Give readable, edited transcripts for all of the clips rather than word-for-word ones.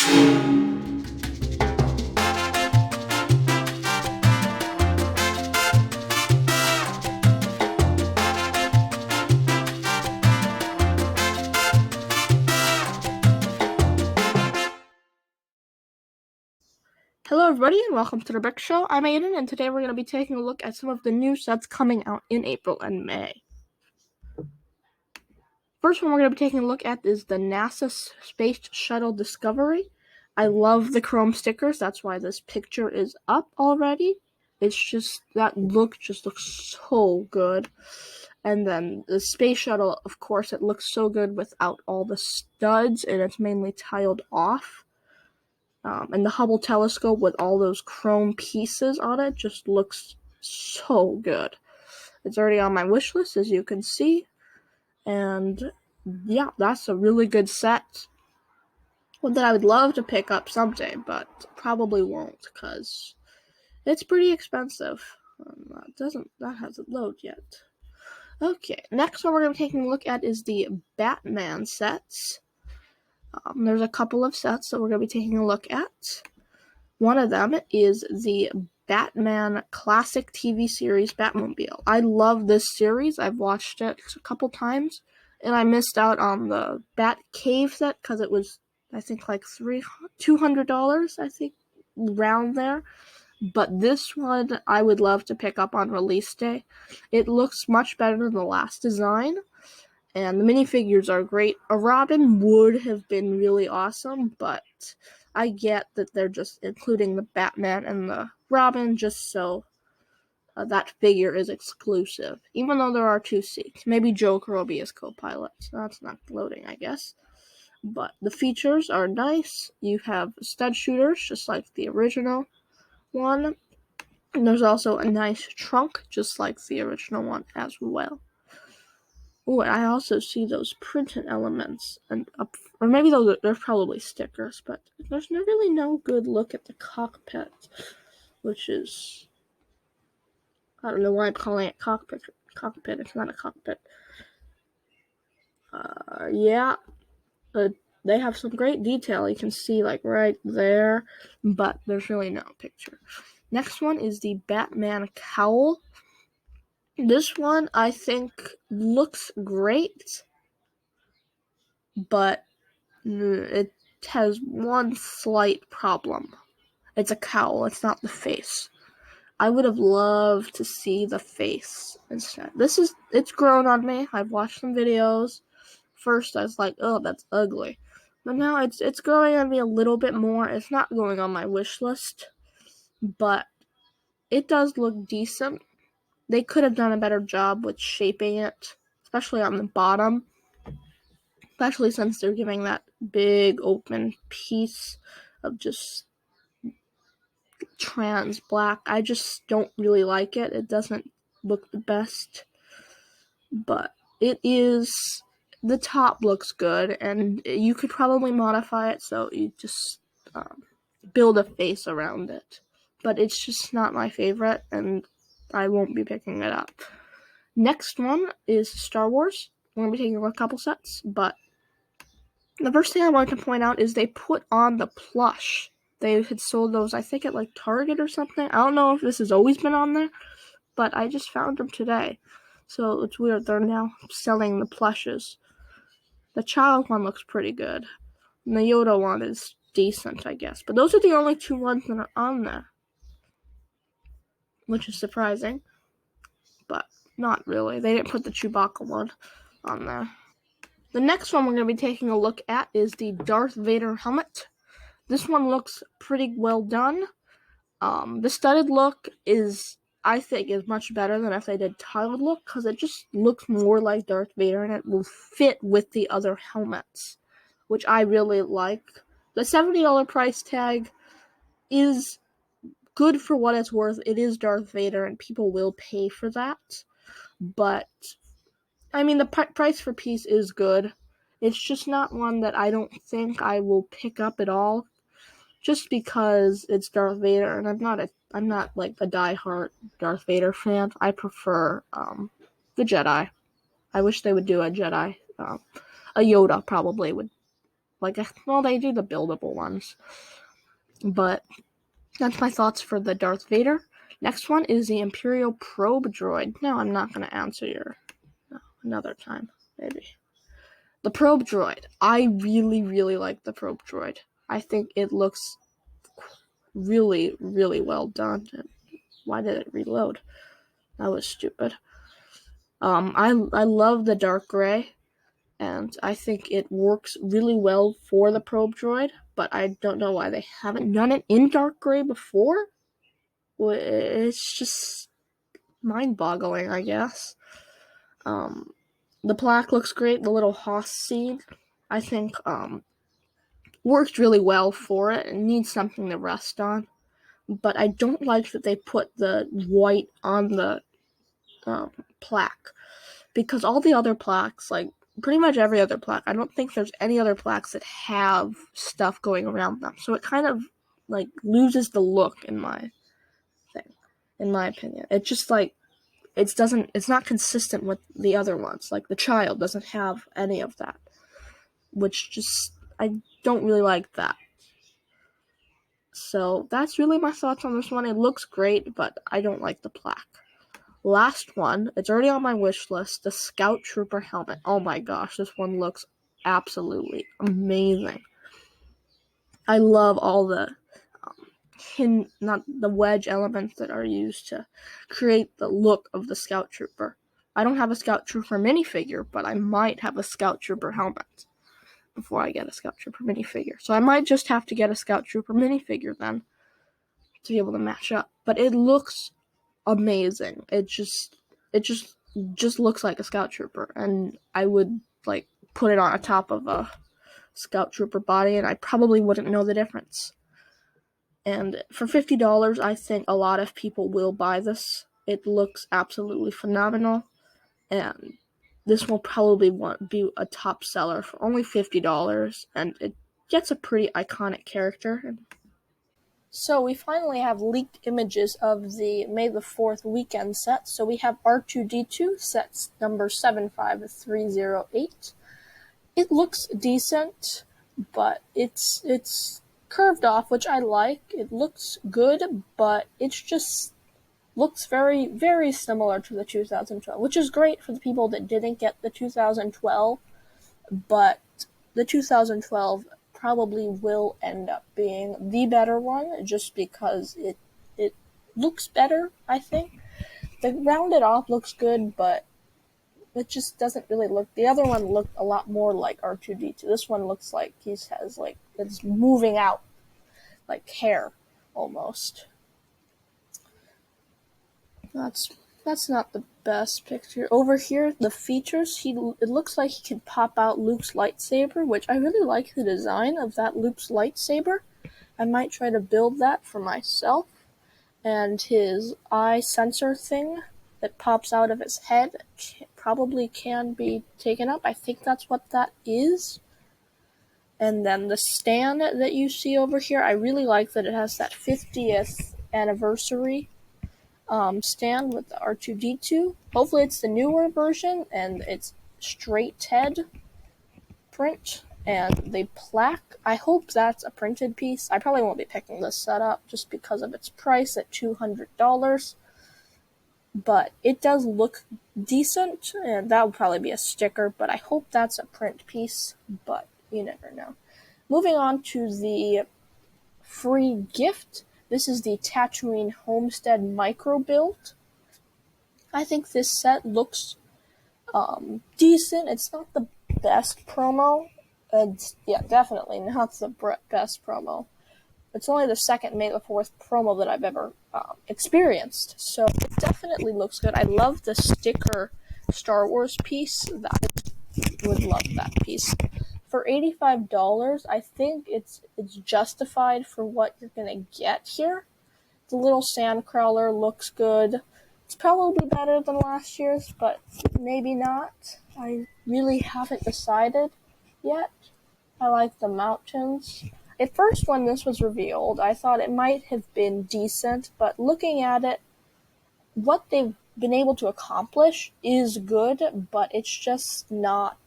Hello everybody and welcome to the Brick Show. I'm Aiden and today we're going to be taking a look at some of the new sets coming out in April and May. First one we're going to be taking a look at is the NASA Space Shuttle Discovery. I love the chrome stickers, that's why this picture is up already. It's just, that look just looks so good. And then the space shuttle, of course, it looks so good without all the studs and it's mainly tiled off. And the Hubble telescope with all those chrome pieces on it just looks so good. It's already on my wish list, as you can see. And yeah, that's a really good set. One that I would love to pick up someday, but probably won't because it's pretty expensive. That hasn't loaded yet. Okay, next one we're going to be taking a look at is the Batman sets. There's a couple of sets that we're going to be taking a look at. One of them is the Batman classic TV series Batmobile. I love this series. I've watched it a couple times, and I missed out on the Bat Cave set because it was, I think, like $200, I think, around there. But this one I would love to pick up on release day. It looks much better than the last design, and the minifigures are great. A Robin would have been really awesome, but I get that they're just including the Batman and the Robin just so that figure is exclusive, even though there are 2 seats. Maybe Joker will be his co-pilot, so that's not loading, I guess. But the features are nice. You have stud shooters, just like the original one. And there's also a nice trunk, just like the original one as well. Oh, I also see those printed elements, or maybe they're probably stickers, but there's really no good look at the cockpit, which is, I don't know why I'm calling it cockpit. It's not a cockpit. They have some great detail. You can see, like, right there, but there's really no picture. Next one is the Batman Cowl. This one, I think, looks great, but it has one slight problem. It's a cowl, it's not the face. I would have loved to see the face instead. It's grown on me. I've watched some videos. First, I was like, oh, that's ugly. But now it's growing on me a little bit more. It's not going on my wish list, but it does look decent. They could have done a better job with shaping it, especially on the bottom. Especially since they're giving that big open piece of just trans black. I just don't really like it. It doesn't look the best. But it is, the top looks good, and you could probably modify it so you just build a face around it. But it's just not my favorite, and I won't be picking it up. Next one is Star Wars. We're going to be taking a couple sets, but the first thing I wanted to point out is they put on the plush. They had sold those, I think, at like Target or something. I don't know if this has always been on there, but I just found them today. So it's weird. They're now selling the plushes. The child one looks pretty good. And the Yoda one is decent, I guess. But those are the only 2 ones that are on there, which is surprising. But not really. They didn't put the Chewbacca one on there. The next one we're going to be taking a look at is the Darth Vader helmet. This one looks pretty well done. The studded look I think, is much better than if they did tiled look, because it just looks more like Darth Vader, and it will fit with the other helmets, which I really like. The $70 price tag is good for what it's worth. It is Darth Vader, and people will pay for that. But I mean, the price for piece is good. It's just not one that I don't think I will pick up at all, just because it's Darth Vader, and I'm not like a diehard Darth Vader fan. I prefer the Jedi. I wish they would do a Jedi. A Yoda probably would Well, they do the buildable ones. But that's my thoughts for the Darth Vader. Next one is the Imperial probe droid. No, I'm not going to answer your... No, another time, maybe. The probe droid. I really, really like the probe droid. I think it looks really, really well done. Why did it reload? That was stupid. I love the dark gray, and I think it works really well for the probe droid, but I don't know why they haven't done it in dark gray before. It's just mind-boggling, I guess. The plaque looks great. The little Hoss scene, I think, worked really well for it. It needs something to rest on. But I don't like that they put the white on the plaque. Because all the other plaques, like pretty much every other plaque, I don't think there's any other plaques that have stuff going around them. So it kind of like loses the look in my opinion. It just like it's not consistent with the other ones. Like the child doesn't have any of that, which just I don't really like that. So that's really my thoughts on this one. It looks great, but I don't like the plaque. Last one, it's already on my wish list, the Scout Trooper helmet. Oh my gosh, this one looks absolutely amazing. I love all the not the wedge elements that are used to create the look of the Scout Trooper. I don't have a Scout Trooper minifigure, but I might have a Scout Trooper helmet before I get a Scout Trooper minifigure. So I might just have to get a Scout Trooper minifigure then to be able to match up. But it looks amazing. It just looks like a Scout Trooper, and I would like put it on top of a Scout Trooper body, and I probably wouldn't know the difference. And for $50, I think a lot of people will buy this. It looks absolutely phenomenal, and this will probably be a top seller for only $50, and it gets a pretty iconic character. So we finally have leaked images of the May the 4th weekend set. So we have R2d2 Sets number 75308. It looks decent, but it's curved off, which I like. It looks good, but it's just looks very, very similar to the 2012, which is great for the people that didn't get the 2012, but the 2012 probably will end up being the better one, just because it looks better, I think. The rounded off looks good, but it just doesn't really look... The other one looked a lot more like R2D2. This one looks like he has, like, it's moving out, like hair, almost. That's not the best picture. Over here, the features, it looks like he can pop out Luke's lightsaber, which I really like the design of that Luke's lightsaber. I might try to build that for myself. And his eye sensor thing that pops out of his head probably can be taken up. I think that's what that is. And then the stand that you see over here, I really like that it has that 50th anniversary stand with the R2D2. Hopefully it's the newer version, and it's straight head print. And the plaque, I hope that's a printed piece. I probably won't be picking this set up just because of its price at $200. But it does look decent, and that would probably be a sticker, but I hope that's a print piece, but you never know. Moving on to the free gift. This is the Tatooine Homestead Micro Build. I think this set looks decent. It's not the best promo. Definitely not the best promo. It's only the second May the 4th promo that I've ever experienced, so it definitely looks good. I love the sticker Star Wars piece. I would love that piece. For $85, I think it's justified for what you're gonna get here. The little sandcrawler looks good. It's probably better than last year's, but maybe not. I really haven't decided yet. I like the mountains. At first, when this was revealed, I thought it might have been decent, but looking at it, what they've been able to accomplish is good, but it's just not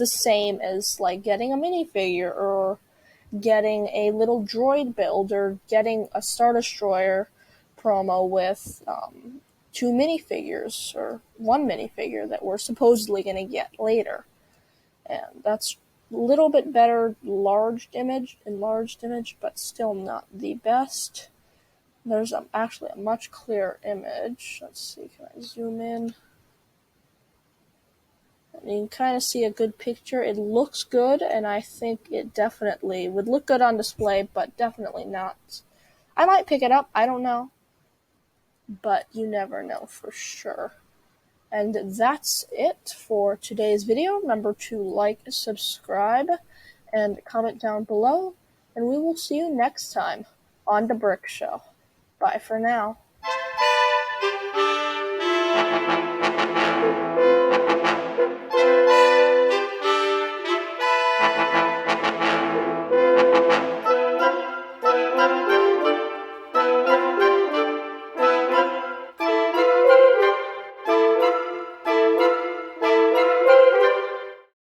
the same as like getting a minifigure or getting a little droid build or getting a Star Destroyer promo with 2 minifigures or 1 minifigure that we're supposedly going to get later. And that's a little bit better enlarged image, but still not the best. There's actually a much clearer image. Let's see, can I zoom in? And you can kind of see a good picture. It looks good, and I think it definitely would look good on display, but definitely not. I might pick it up, I don't know. But you never know for sure. And that's it for today's video. Remember to like, subscribe, and comment down below. And we will see you next time on The Brick Show. Bye for now.